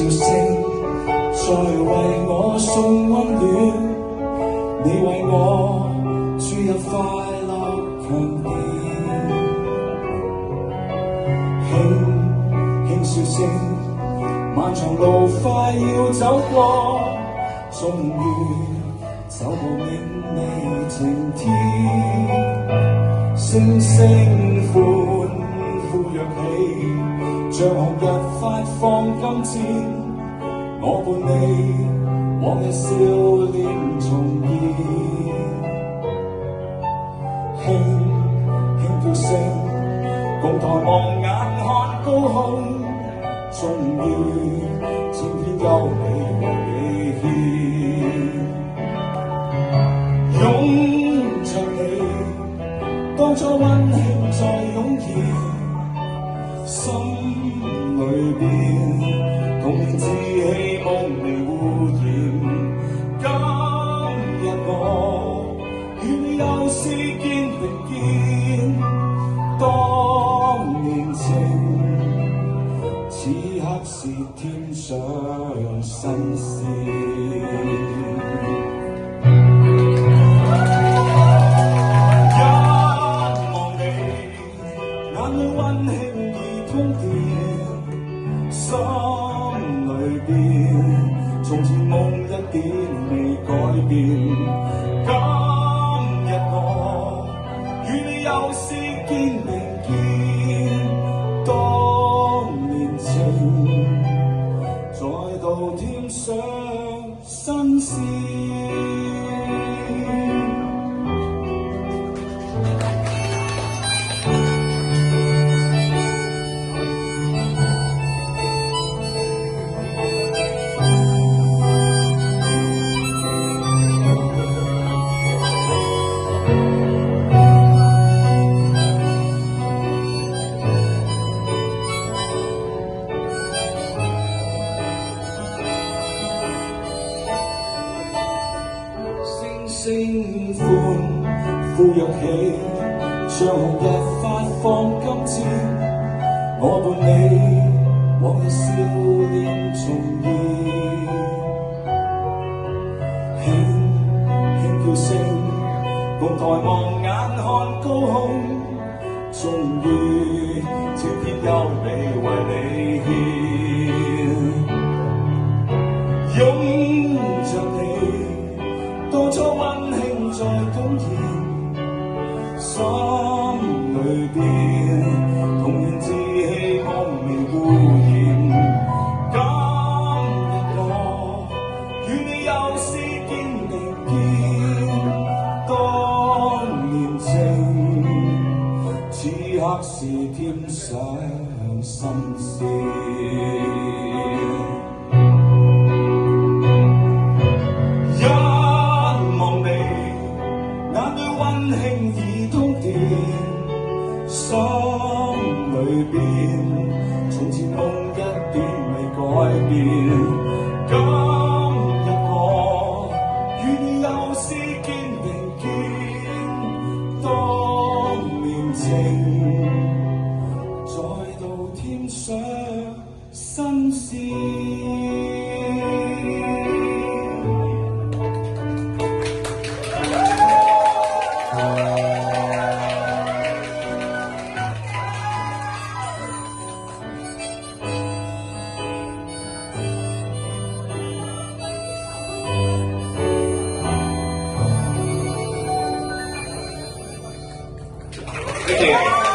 笑聲再為我送溫暖，你為我注入快樂強電，輕輕笑聲，漫長路快要走過，終於走到明媚晴天，聲聲歡呼躍起，像紅日發放金箭，我伴你往日笑臉重現，輕輕叫聲，共抬望眼看高空，終於千篇優美為你獻，擁着你，當初溫馨再湧現，心裏邊童年稚氣夢未污染。今日我與你又試肩並肩，當年情此刻是添上新鮮。一望你，眼裏溫馨已通電，心裏邊從前夢一點未改變。今日我與你又試肩並肩，當年情再度添上新鮮。聲歡呼躍起，像紅日發放金箭，我伴你往日笑臉重現，輕輕叫聲，共抬望眼看高空，終於千篇優美為你獻，擁着你，當初溫馨再湧現，心裏邊童年稚氣夢未污染。今日我與你又試肩並肩，當年情此刻是添上新鮮。溫馨已通電，心裏邊從前夢一點未改變。今日我與你又試肩並肩，當年情再度添上新鮮。謝謝。